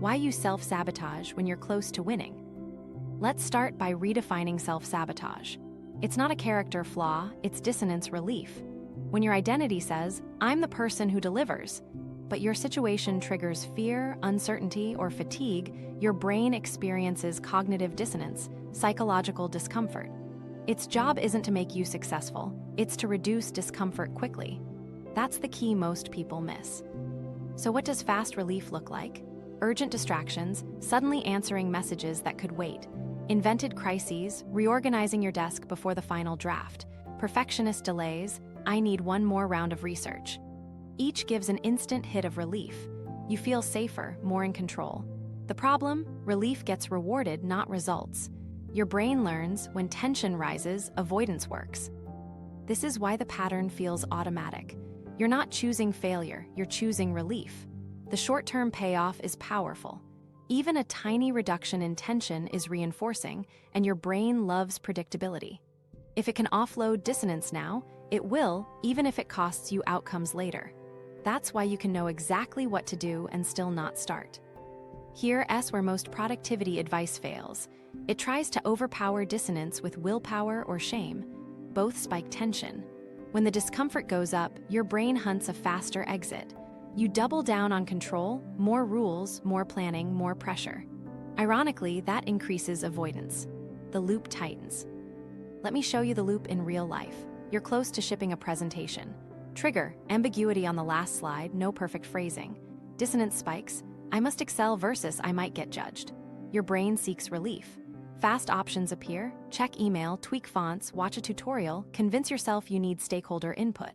Why you self-sabotage when you're close to winning? Let's start by redefining self-sabotage. It's not a character flaw, it's dissonance relief. When your identity says, "I'm the person who delivers," but your situation triggers fear, uncertainty, or fatigue, your brain experiences cognitive dissonance, psychological discomfort. Its job isn't to make you successful, it's to reduce discomfort quickly. That's the key most people miss. So what does fast relief look like? Urgent distractions, suddenly answering messages that could wait. Invented crises, reorganizing your desk before the final draft. Perfectionist delays, I need one more round of research. Each gives an instant hit of relief. You feel safer, more in control. The problem? Relief gets rewarded, not results. Your brain learns when tension rises, avoidance works. This is why the pattern feels automatic. You're not choosing failure, you're choosing relief. The short-term payoff is powerful. Even a tiny reduction in tension is reinforcing, and your brain loves predictability. If it can offload dissonance now, it will, even if it costs you outcomes later. That's why you can know exactly what to do and still not start. Here's where most productivity advice fails. It tries to overpower dissonance with willpower or shame. Both spike tension. When the discomfort goes up, your brain hunts a faster exit. You double down on control, more rules, more planning, more pressure. Ironically, that increases avoidance. The loop tightens. Let me show you the loop in real life. You're close to shipping a presentation. Trigger, ambiguity on the last slide, no perfect phrasing. Dissonance spikes, I must excel versus I might get judged. Your brain seeks relief. Fast options appear, check email, tweak fonts, watch a tutorial, convince yourself you need stakeholder input.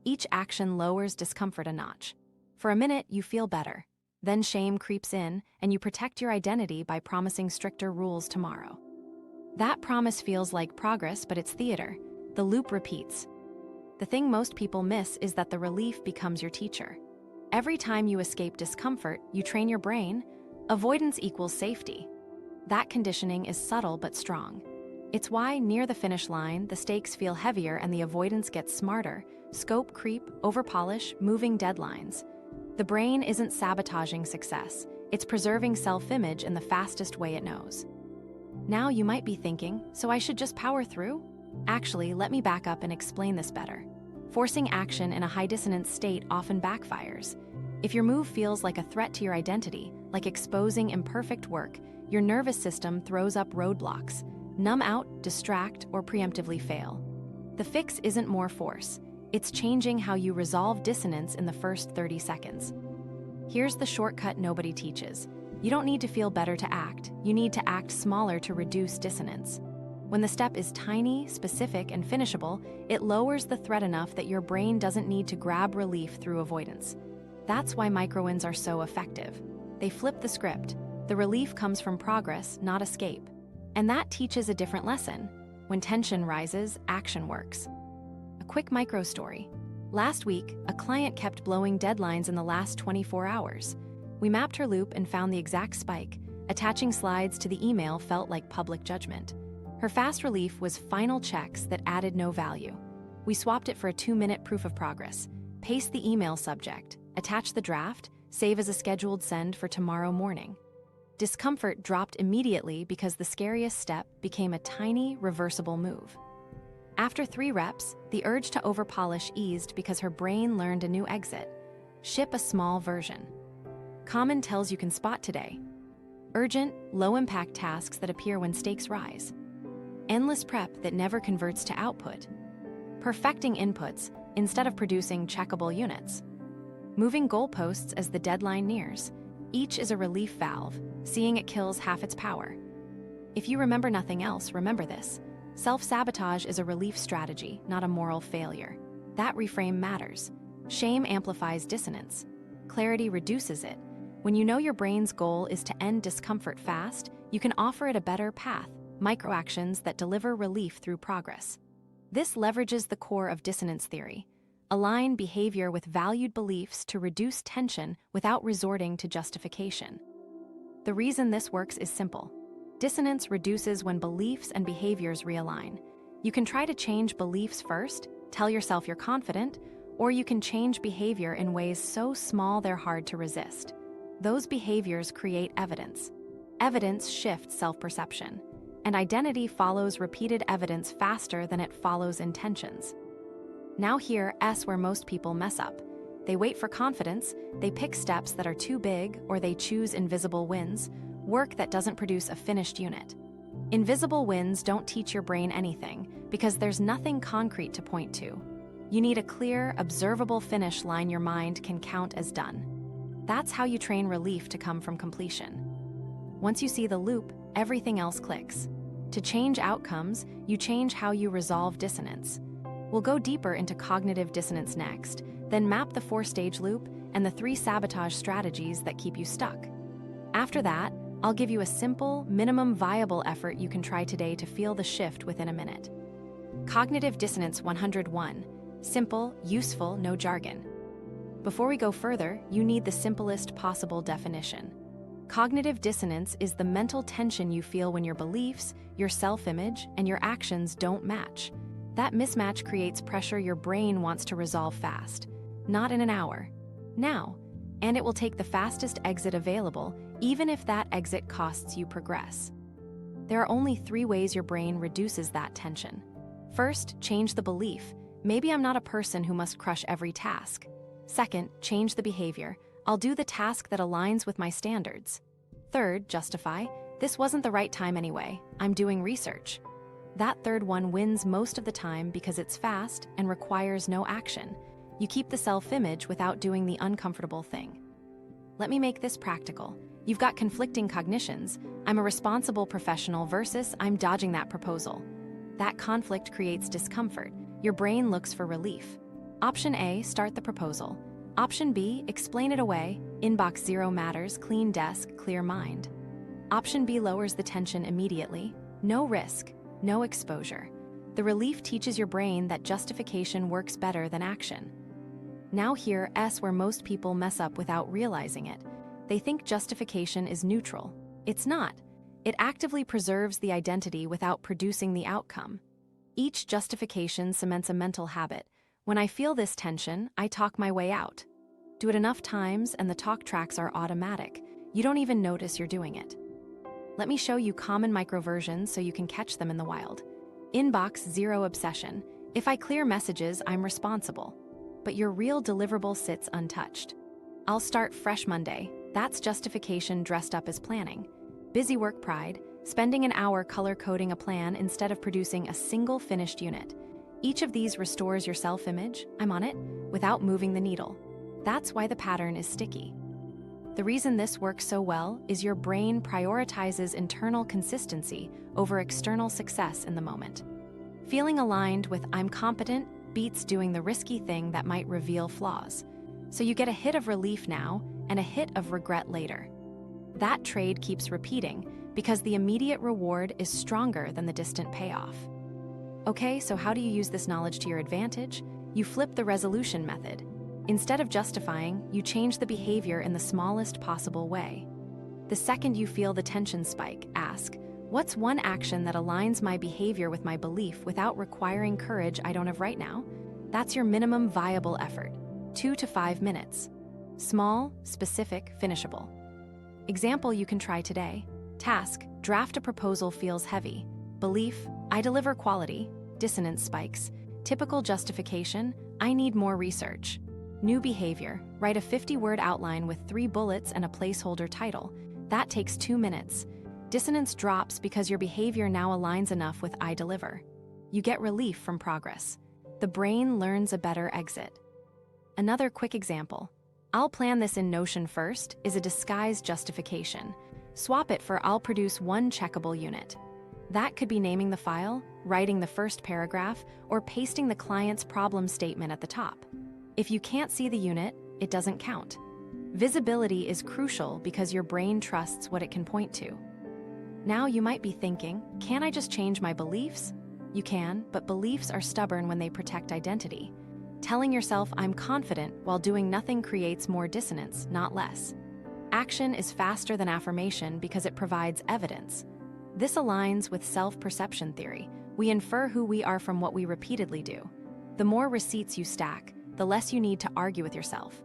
Each action lowers discomfort a notch. For a minute, you feel better. Then shame creeps in, and you protect your identity by promising stricter rules tomorrow. That promise feels like progress, but it's theater. The loop repeats. The thing most people miss is that the relief becomes your teacher. Every time you escape discomfort, you train your brain. Avoidance equals safety. That conditioning is subtle but strong. It's why, near the finish line, the stakes feel heavier and the avoidance gets smarter. Scope creep, overpolish, moving deadlines. The brain isn't sabotaging success. It's preserving self-image in the fastest way it knows. Now you might be thinking, so I should just power through? Actually, let me back up and explain this better. Forcing action in a high-dissonance state often backfires. If your move feels like a threat to your identity, like exposing imperfect work, your nervous system throws up roadblocks. Numb out, distract, or preemptively fail. The fix isn't more force. It's changing how you resolve dissonance in the first 30 seconds. Here's the shortcut nobody teaches. You don't need to feel better to act. You need to act smaller to reduce dissonance. When the step is tiny, specific, and finishable, it lowers the threat enough that your brain doesn't need to grab relief through avoidance. That's why micro-wins are so effective. They flip the script. The relief comes from progress, not escape. And that teaches a different lesson. When tension rises, action works. A quick micro story. Last week, a client kept blowing deadlines in the last 24 hours. We mapped her loop and found the exact spike. Attaching slides to the email felt like public judgment. Her fast relief was final checks that added no value. We swapped it for a 2-minute proof of progress. Paste the email subject, attach the draft, save as a scheduled send for tomorrow morning. Discomfort dropped immediately because the scariest step became a tiny, reversible move. After 3 reps, the urge to overpolish eased because her brain learned a new exit. Ship a small version. Common tells you can spot today. Urgent, low-impact tasks that appear when stakes rise. Endless prep that never converts to output. Perfecting inputs instead of producing checkable units. Moving goalposts as the deadline nears. Each is a relief valve. Seeing it kills half its power. If you remember nothing else, remember this. Self-sabotage is a relief strategy, not a moral failure. That reframe matters. Shame amplifies dissonance. Clarity reduces it. When you know your brain's goal is to end discomfort fast, you can offer it a better path, microactions that deliver relief through progress. This leverages the core of dissonance theory. Align behavior with valued beliefs to reduce tension without resorting to justification. The reason this works is simple. Dissonance reduces when beliefs and behaviors realign. You can try to change beliefs first, tell yourself you're confident, or you can change behavior in ways so small they're hard to resist. Those behaviors create evidence. Evidence shifts self-perception, and identity follows repeated evidence faster than it follows intentions. Now here S where most people mess up. They wait for confidence, they pick steps that are too big, or they choose invisible wins, work that doesn't produce a finished unit. Invisible wins don't teach your brain anything because there's nothing concrete to point to. You need a clear, observable finish line your mind can count as done. That's how you train relief to come from completion. Once you see the loop, everything else clicks. To change outcomes, you change how you resolve dissonance. We'll go deeper into cognitive dissonance next, then map the 4-stage loop and the 3 sabotage strategies that keep you stuck. After that, I'll give you a simple, minimum viable effort you can try today to feel the shift within a minute. Cognitive Dissonance 101. Simple, useful, no jargon. Before we go further, you need the simplest possible definition. Cognitive dissonance is the mental tension you feel when your beliefs, your self-image, and your actions don't match. That mismatch creates pressure your brain wants to resolve fast. Not in an hour. Now. And it will take the fastest exit available, even if that exit costs you progress. There are only 3 ways your brain reduces that tension. First, change the belief. Maybe I'm not a person who must crush every task. Second, change the behavior. I'll do the task that aligns with my standards. Third, justify. This wasn't the right time anyway. I'm doing research. That third one wins most of the time because it's fast and requires no action. You keep the self-image without doing the uncomfortable thing. Let me make this practical. You've got conflicting cognitions. I'm a responsible professional versus I'm dodging that proposal. That conflict creates discomfort. Your brain looks for relief. Option A, start the proposal. Option B, explain it away. Inbox 0 matters, clean desk, clear mind. Option B lowers the tension immediately. No risk, no exposure. The relief teaches your brain that justification works better than action. Now here, S where most people mess up without realizing it. They think justification is neutral. It's not. It actively preserves the identity without producing the outcome. Each justification cements a mental habit. When I feel this tension, I talk my way out. Do it enough times and the talk tracks are automatic. You don't even notice you're doing it. Let me show you common microversions so you can catch them in the wild. Inbox 0 obsession. If I clear messages, I'm responsible. But your real deliverable sits untouched. I'll start fresh Monday. That's justification dressed up as planning. Busy work pride, spending an hour color-coding a plan instead of producing a single finished unit. Each of these restores your self-image, I'm on it, without moving the needle. That's why the pattern is sticky. The reason this works so well is your brain prioritizes internal consistency over external success in the moment. Feeling aligned with I'm competent beats doing the risky thing that might reveal flaws. So you get a hit of relief now and a hit of regret later. That trade keeps repeating because the immediate reward is stronger than the distant payoff. Okay, so how do you use this knowledge to your advantage? You flip the resolution method. Instead of justifying, you change the behavior in the smallest possible way. The second you feel the tension spike, ask, what's one action that aligns my behavior with my belief without requiring courage I don't have right now? That's your minimum viable effort, 2 to 5 minutes. Small, specific, finishable. Example you can try today. Task, draft a proposal feels heavy. Belief, I deliver quality. Dissonance spikes. Typical justification, I need more research. New behavior, write a 50-word outline with 3 bullets and a placeholder title. That takes 2 minutes. Dissonance drops because your behavior now aligns enough with I deliver. You get relief from progress. The brain learns a better exit. Another quick example. I'll plan this in Notion first is a disguised justification. Swap it for I'll produce 1 checkable unit. That could be naming the file, writing the first paragraph, or pasting the client's problem statement at the top. If you can't see the unit, it doesn't count. Visibility is crucial because your brain trusts what it can point to. Now you might be thinking, can I just change my beliefs? You can, but beliefs are stubborn when they protect identity. Telling yourself I'm confident while doing nothing creates more dissonance, not less. Action is faster than affirmation because it provides evidence. This aligns with self-perception theory. We infer who we are from what we repeatedly do. The more receipts you stack, the less you need to argue with yourself.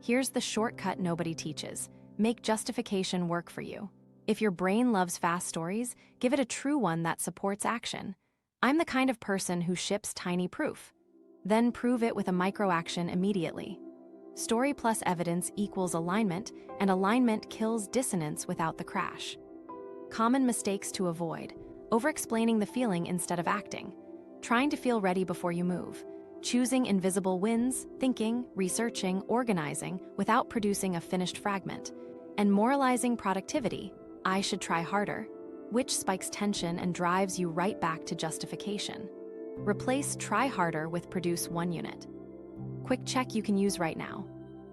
Here's the shortcut nobody teaches. make justification work for you. If your brain loves fast stories, give it a true one that supports action. I'm the kind of person who ships tiny proof. Then prove it with a micro-action immediately. Story plus evidence equals alignment, and alignment kills dissonance without the crash. Common mistakes to avoid: over-explaining the feeling instead of acting, trying to feel ready before you move, choosing invisible wins, thinking, researching, organizing without producing a finished fragment, and moralizing productivity, I should try harder, which spikes tension and drives you right back to justification. Replace try harder with produce 1 unit. Quick check you can use right now.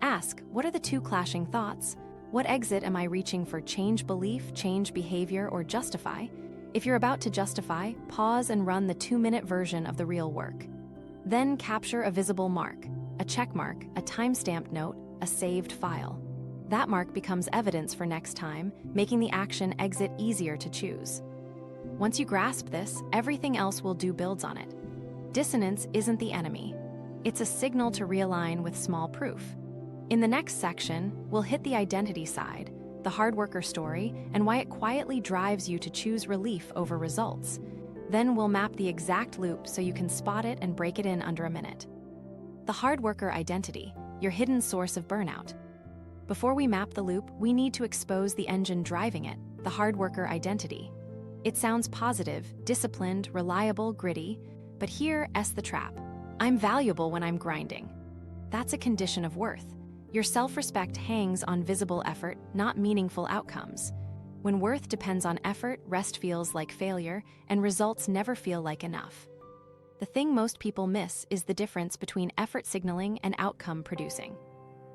Ask, what are the 2 clashing thoughts? What exit am I reaching for? Change belief, change behavior, or justify? If you're about to justify, pause and run the 2-minute version of the real work. Then capture a visible mark, a check mark, a timestamped note, a saved file. That mark becomes evidence for next time, making the action exit easier to choose. Once you grasp this, everything else will do builds on it. Dissonance isn't the enemy. It's a signal to realign with small proof. In the next section, we'll hit the identity side, the hard worker story, and why it quietly drives you to choose relief over results. Then we'll map the exact loop so you can spot it and break it in under a minute. The hard worker identity, your hidden source of burnout. Before we map the loop, we need to expose the engine driving it, the hard worker identity. It sounds positive, disciplined, reliable, gritty, but here's the trap. I'm valuable when I'm grinding. That's a condition of worth. Your self-respect hangs on visible effort, not meaningful outcomes. When worth depends on effort, rest feels like failure, and results never feel like enough. The thing most people miss is the difference between effort signaling and outcome producing.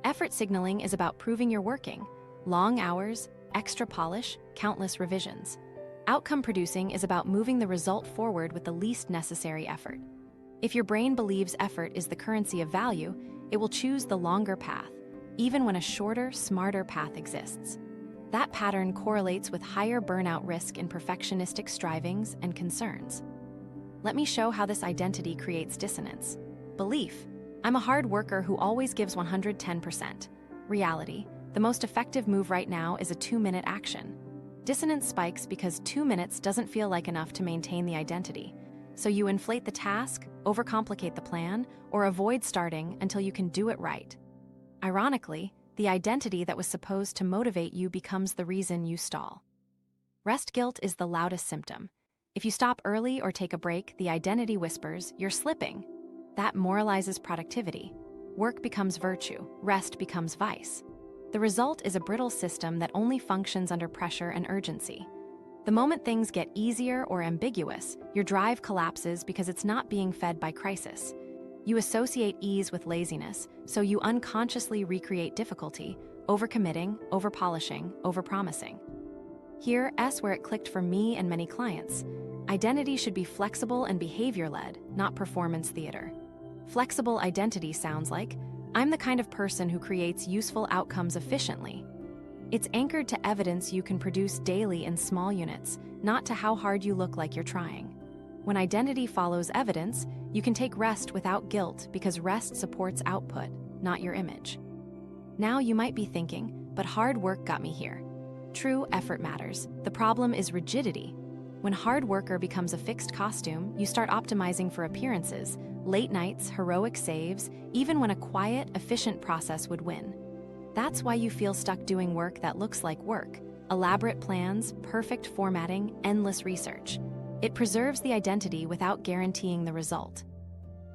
Effort signaling is about proving you're working. Long hours, extra polish, countless revisions. Outcome producing is about moving the result forward with the least necessary effort. If your brain believes effort is the currency of value, it will choose the longer path, even when a shorter, smarter path exists. That pattern correlates with higher burnout risk in perfectionistic strivings and concerns. Let me show how this identity creates dissonance. Belief: I'm a hard worker who always gives 110%. Reality: the most effective move right now is a 2-minute action. Dissonance spikes because 2 minutes doesn't feel like enough to maintain the identity. So you inflate the task, overcomplicate the plan, or avoid starting until you can do it right. Ironically, the identity that was supposed to motivate you becomes the reason you stall. Rest guilt is the loudest symptom. If you stop early or take a break, the identity whispers, you're slipping. That moralizes productivity. Work becomes virtue, rest becomes vice. The result is a brittle system that only functions under pressure and urgency. The moment things get easier or ambiguous, your drive collapses because it's not being fed by crisis. You associate ease with laziness, so you unconsciously recreate difficulty, overcommitting, overpolishing, overpromising. Here's where it clicked for me and many clients. Identity should be flexible and behavior-led, not performance theater. Flexible identity sounds like, I'm the kind of person who creates useful outcomes efficiently. It's anchored to evidence you can produce daily in small units, not to how hard you look like you're trying. When identity follows evidence, you can take rest without guilt because rest supports output, not your image. Now you might be thinking, but hard work got me here. True, effort matters. The problem is rigidity. When hard worker becomes a fixed costume, you start optimizing for appearances, late nights, heroic saves, even when a quiet, efficient process would win. That's why you feel stuck doing work that looks like work. Elaborate plans, perfect formatting, endless research. It preserves the identity without guaranteeing the result.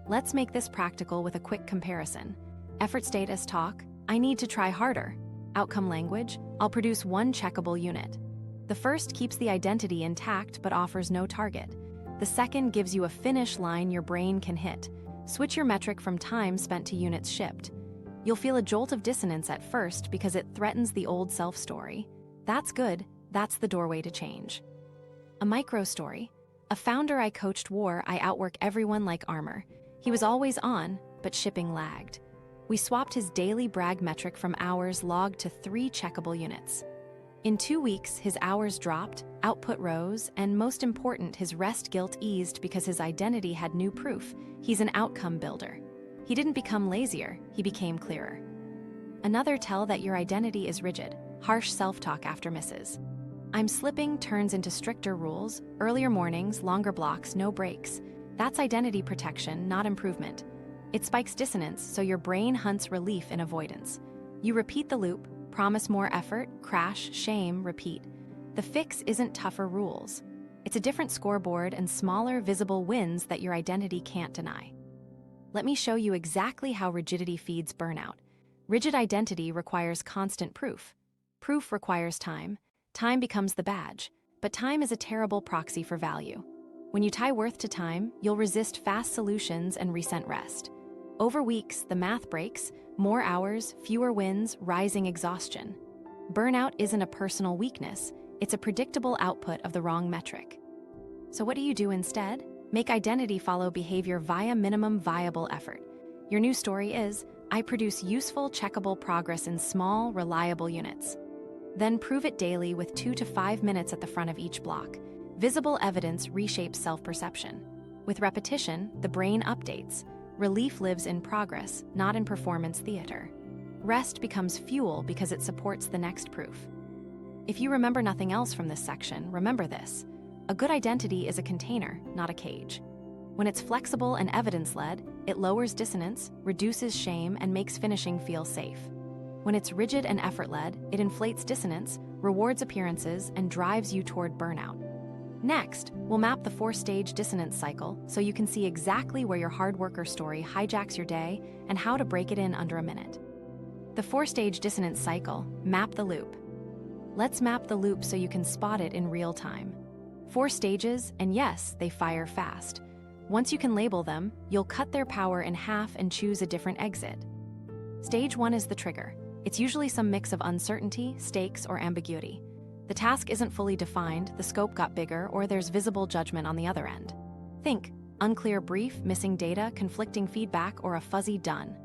Let's make this practical with a quick comparison. Effort status talk: I need to try harder. Outcome language: I'll produce 1 checkable unit. The first keeps the identity intact but offers no target. The second gives you a finish line your brain can hit. Switch your metric from time spent to units shipped. You'll feel a jolt of dissonance at first because it threatens the old self story. That's good, that's the doorway to change. A micro story: a founder I coached wore I outwork everyone like armor. He was always on, but shipping lagged. We swapped his daily brag metric from hours logged to 3 checkable units. In 2 weeks, his hours dropped, output rose, and most important, his rest guilt eased because his identity had new proof. He's an outcome builder. He didn't become lazier, he became clearer. Another tell that your identity is rigid: harsh self-talk after misses. I'm slipping turns into stricter rules, earlier mornings, longer blocks, no breaks. That's identity protection, not improvement. It spikes dissonance, so your brain hunts relief in avoidance. You repeat the loop, promise more effort, crash, shame, repeat. The fix isn't tougher rules. It's a different scoreboard and smaller, visible wins that your identity can't deny. Let me show you exactly how rigidity feeds burnout. Rigid identity requires constant proof. Proof requires time. Time becomes the badge, but time is a terrible proxy for value. When you tie worth to time, you'll resist fast solutions and resent rest. Over weeks, the math breaks, more hours, fewer wins, rising exhaustion. Burnout isn't a personal weakness, it's a predictable output of the wrong metric. So what do you do instead? Make identity follow behavior via minimum viable effort. Your new story is, I produce useful, checkable progress in small, reliable units. Then prove it daily with 2 to 5 minutes at the front of each block. Visible evidence reshapes self-perception. With repetition, the brain updates. Relief lives in progress, not in performance theater. Rest becomes fuel because it supports the next proof. If you remember nothing else from this section, remember this. A good identity is a container, not a cage. When it's flexible and evidence-led, it lowers dissonance, reduces shame, and makes finishing feel safe. When it's rigid and effort-led, it inflates dissonance, rewards appearances, and drives you toward burnout. Next, we'll map the 4-stage dissonance cycle so you can see exactly where your hard worker story hijacks your day and how to break it in under a minute. The 4-stage dissonance cycle, map the loop. Let's map the loop so you can spot it in real time. 4 stages, and yes, they fire fast. Once you can label them, you'll cut their power in half and choose a different exit. Stage 1 is the trigger. It's usually some mix of uncertainty, stakes, or ambiguity. The task isn't fully defined, the scope got bigger, or there's visible judgment on the other end. Think, unclear brief, missing data, conflicting feedback, or a fuzzy done.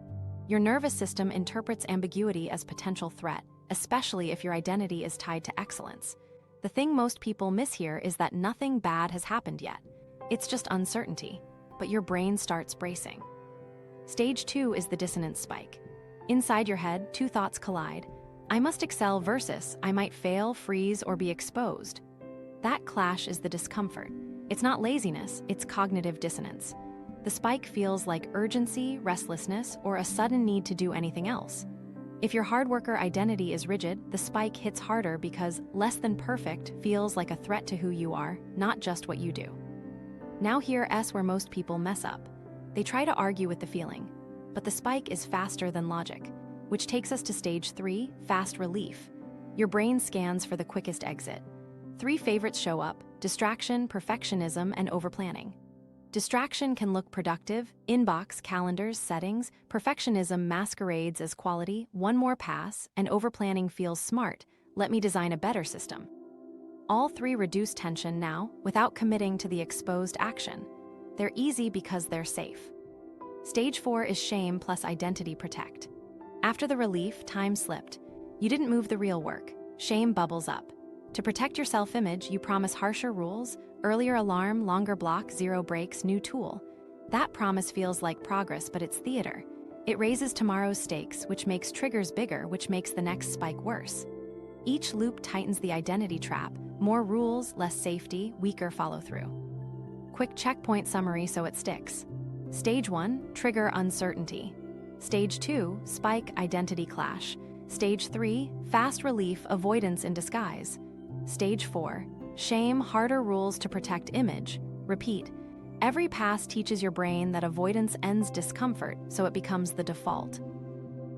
Your nervous system interprets ambiguity as potential threat, especially if your identity is tied to excellence. The thing most people miss here is that nothing bad has happened yet. It's just uncertainty, but your brain starts bracing. Stage 2 is the dissonance spike. Inside your head, 2 thoughts collide. I must excel versus I might fail, freeze, or be exposed. That clash is the discomfort. It's not laziness, it's cognitive dissonance. The spike feels like urgency, restlessness, or a sudden need to do anything else. If your hard worker identity is rigid, the spike hits harder because less than perfect feels like a threat to who you are, not just what you do. Now here's where most people mess up. They try to argue with the feeling, but the spike is faster than logic, which takes us to stage 3, fast relief. Your brain scans for the quickest exit. 3 favorites show up: distraction, perfectionism, and overplanning. Distraction can look productive, inbox, calendars, settings. Perfectionism masquerades as quality, one more pass, and overplanning feels smart. Let me design a better system. All 3 reduce tension now without committing to the exposed action. They're easy because they're safe. Stage 4 is shame plus identity protect. After the relief, time slipped. You didn't move the real work. Shame bubbles up. To protect your self-image, you promise harsher rules, earlier alarm, longer block, 0 breaks, new tool. That promise feels like progress, but it's theater. It raises tomorrow's stakes, which makes triggers bigger, which makes the next spike worse. Each loop tightens the identity trap. More rules, less safety, weaker follow-through. Quick checkpoint summary so it sticks. Stage 1, trigger uncertainty. Stage 2, spike identity clash. Stage 3, fast relief, avoidance in disguise. Stage 4, shame, harder rules to protect image. Repeat. Every pass teaches your brain that avoidance ends discomfort, so it becomes the default.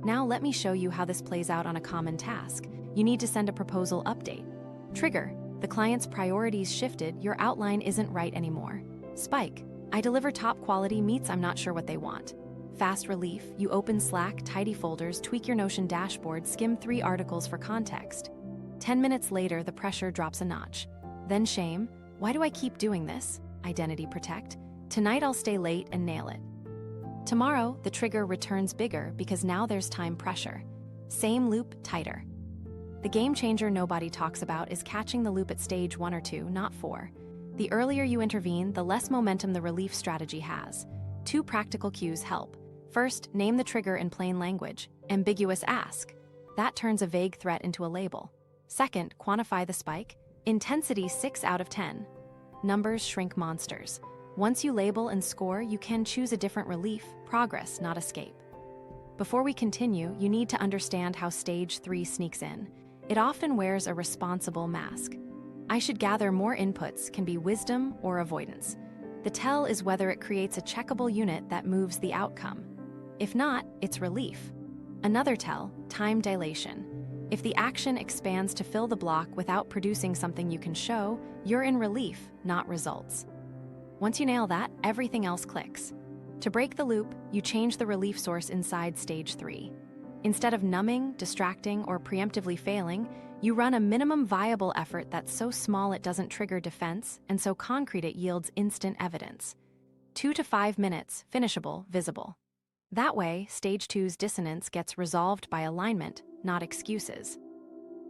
Now let me show you how this plays out on a common task. You need to send a proposal update. Trigger. The client's priorities shifted, your outline isn't right anymore. Spike. I deliver top quality meets, I'm not sure what they want. Fast relief. You open Slack, tidy folders, tweak your Notion dashboard, skim 3 articles for context. 10 minutes later, the pressure drops a notch. Then shame. Why do I keep doing this? Identity protect. Tonight I'll stay late and nail it. Tomorrow, the trigger returns bigger because now there's time pressure. Same loop, tighter. The game changer nobody talks about is catching the loop at stage 1 or 2, not 4. The earlier you intervene, the less momentum the relief strategy has. 2 practical cues help. First, name the trigger in plain language. Ambiguous ask. That turns a vague threat into a label. Second, quantify the spike. Intensity 6 out of 10. Numbers shrink monsters. Once you label and score, you can choose a different relief, progress, not escape. Before we continue, you need to understand how stage 3 sneaks in. It often wears a responsible mask. I should gather more inputs can be wisdom or avoidance. The tell is whether it creates a checkable unit that moves the outcome. If not, it's relief. Another tell, time dilation. If the action expands to fill the block without producing something you can show, you're in relief, not results. Once you nail that, everything else clicks. To break the loop, you change the relief source inside stage 3. Instead of numbing, distracting, or preemptively failing, you run a minimum viable effort that's so small it doesn't trigger defense, and so concrete it yields instant evidence. 2 to 5 minutes, finishable, visible. That way, stage 2's dissonance gets resolved by alignment, not excuses.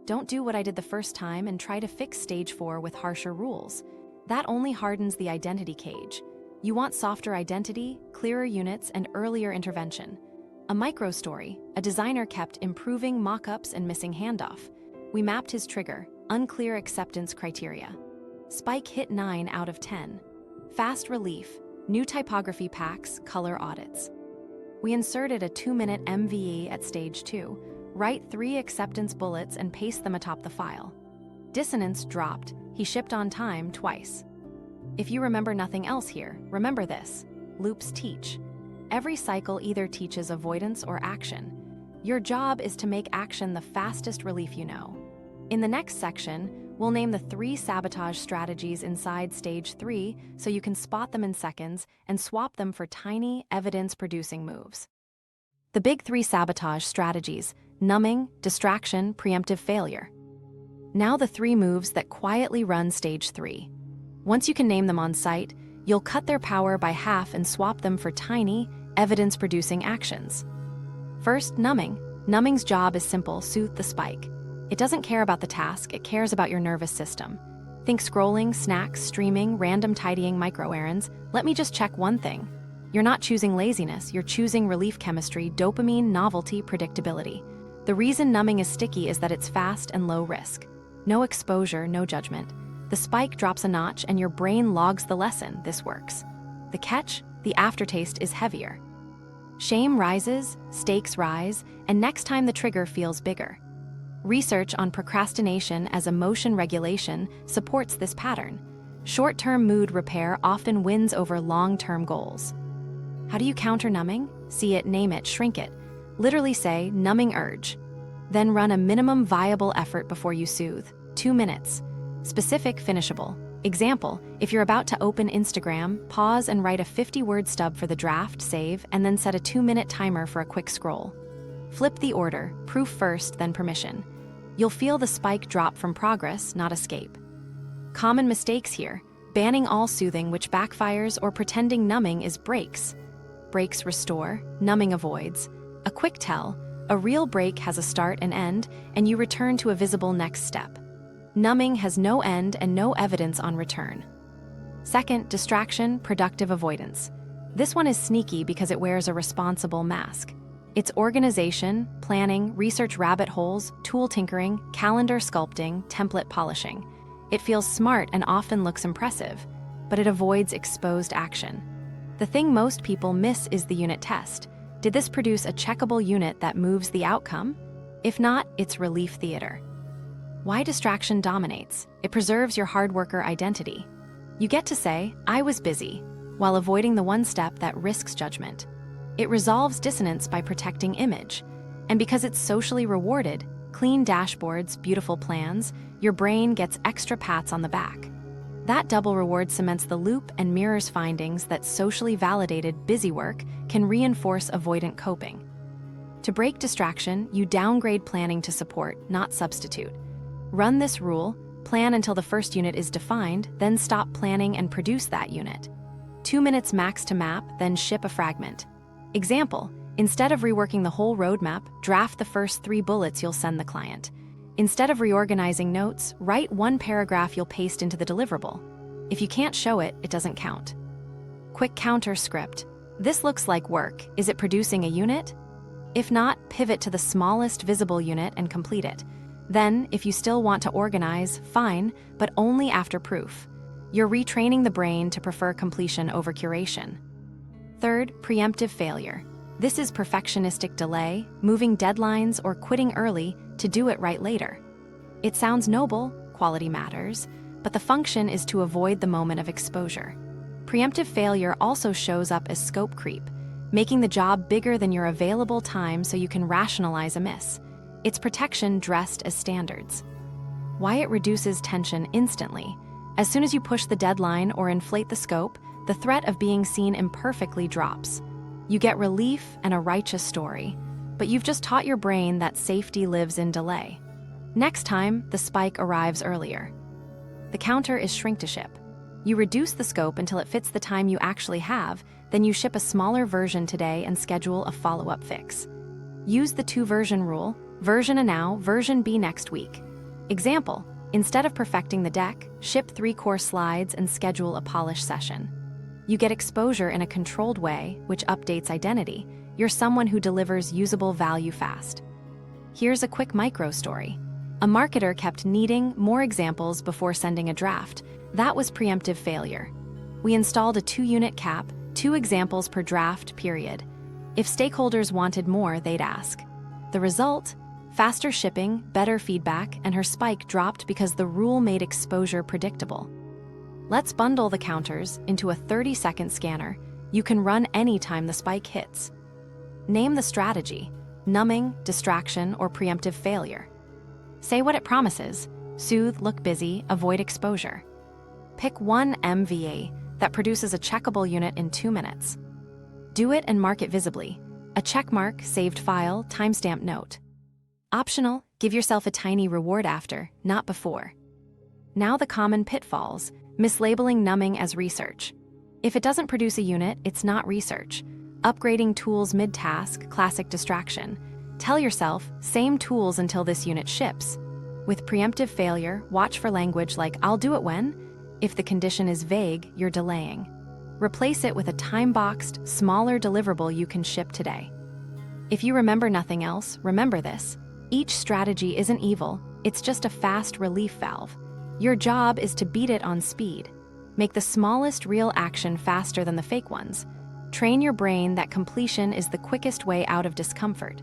Don't do what I did the first time and try to fix stage 4 with harsher rules. That only hardens the identity cage. You want softer identity, clearer units, and earlier intervention. A micro story, a designer kept improving mock-ups and missing handoff. We mapped his trigger, unclear acceptance criteria. Spike hit 9 out of 10. Fast relief, new typography packs, color audits. We inserted a 2-minute MVE at stage 2, write 3 acceptance bullets and paste them atop the file. Dissonance dropped, he shipped on time twice. If you remember nothing else here, remember this: loops teach. Every cycle either teaches avoidance or action. Your job is to make action the fastest relief you know. In the next section, we'll name the 3 sabotage strategies inside stage 3 so you can spot them in seconds and swap them for tiny, evidence-producing moves. The big 3 sabotage strategies: numbing, distraction, preemptive failure. Now the 3 moves that quietly run stage 3. Once you can name them on site, you'll cut their power by half and swap them for tiny, evidence-producing actions. First, numbing. Numbing's job is simple: soothe the spike. It doesn't care about the task, it cares about your nervous system. Think scrolling, snacks, streaming, random tidying, micro-errands. Let me just check one thing. You're not choosing laziness, you're choosing relief chemistry, dopamine, novelty, predictability. The reason numbing is sticky is that it's fast and low risk. No exposure, no judgment. The spike drops a notch and your brain logs the lesson: this works. The catch? The aftertaste is heavier. Shame rises, stakes rise, and next time the trigger feels bigger. Research on procrastination as emotion regulation supports this pattern. Short-term mood repair often wins over long-term goals. How do you counter numbing? See it, name it, shrink it. Literally say, numbing urge. Then run a minimum viable effort before you soothe. 2 minutes. Specific, finishable. Example, if you're about to open Instagram, pause and write a 50-word stub for the draft, save, and then set a 2-minute timer for a quick scroll. Flip the order, proof first, then permission. You'll feel the spike drop from progress, not escape. Common mistakes here: banning all soothing, which backfires, or pretending numbing is breaks. Breaks restore, numbing avoids. A quick tell: a real break has a start and end, and you return to a visible next step. Numbing has no end and no evidence on return. Second, distraction, productive avoidance. This one is sneaky because it wears a responsible mask. It's organization, planning, research rabbit holes, tool tinkering, calendar sculpting, template polishing. It feels smart and often looks impressive, but it avoids exposed action. The thing most people miss is the unit test. Did this produce a checkable unit that moves the outcome? If not, it's relief theater. Why distraction dominates? It preserves your hard worker identity. You get to say, I was busy, while avoiding the one step that risks judgment. It resolves dissonance by protecting image. And because it's socially rewarded, clean dashboards, beautiful plans, your brain gets extra pats on the back. That double reward cements the loop and mirrors findings that socially validated busy work can reinforce avoidant coping. To break distraction, you downgrade planning to support, not substitute. Run this rule: plan until the first unit is defined, then stop planning and produce that unit. 2 minutes max to map, then ship a fragment. Example, instead of reworking the whole roadmap, draft the first 3 bullets you'll send the client. Instead of reorganizing notes, write 1 paragraph you'll paste into the deliverable. If you can't show it, it doesn't count. Quick counter script. This looks like work. Is it producing a unit? If not, pivot to the smallest visible unit and complete it. Then, if you still want to organize, fine, but only after proof. You're retraining the brain to prefer completion over curation. Third, preemptive failure. This is perfectionistic delay, moving deadlines, or quitting early to do it right later. It sounds noble, quality matters, but the function is to avoid the moment of exposure. Preemptive failure also shows up as scope creep, making the job bigger than your available time so you can rationalize a miss. It's protection dressed as standards. Why it reduces tension instantly. As soon as you push the deadline or inflate the scope, the threat of being seen imperfectly drops. You get relief and a righteous story, but you've just taught your brain that safety lives in delay. Next time, the spike arrives earlier. The counter is shrink to ship. You reduce the scope until it fits the time you actually have, then you ship a smaller version today and schedule a follow-up fix. Use the 2-version rule, version A now, version B next week. Example, instead of perfecting the deck, ship 3 core slides and schedule a polish session. You get exposure in a controlled way, which updates identity. You're someone who delivers usable value fast. Here's a quick micro story. A marketer kept needing more examples before sending a draft. That was preemptive failure. We installed a 2-unit cap, 2 examples per draft, period. If stakeholders wanted more, they'd ask. The result? Faster shipping, better feedback, and her spike dropped because the rule made exposure predictable. Let's bundle the counters into a 30-second scanner you can run anytime the spike hits. Name the strategy: numbing, distraction, or preemptive failure. Say what it promises: soothe, look busy, avoid exposure. Pick one MVA that produces a checkable unit in 2 minutes. Do it and mark it visibly. A checkmark, saved file, timestamp note. Optional, give yourself a tiny reward after, not before. Now the common pitfalls: mislabeling numbing as research. If it doesn't produce a unit, it's not research. Upgrading tools mid-task, classic distraction. Tell yourself, same tools until this unit ships. With preemptive failure, watch for language like "I'll do it when." If the condition is vague, you're delaying. Replace it with a time-boxed, smaller deliverable you can ship today. If you remember nothing else, remember this: each strategy isn't evil, it's just a fast relief valve. Your job is to beat it on speed. Make the smallest real action faster than the fake ones. Train your brain that completion is the quickest way out of discomfort.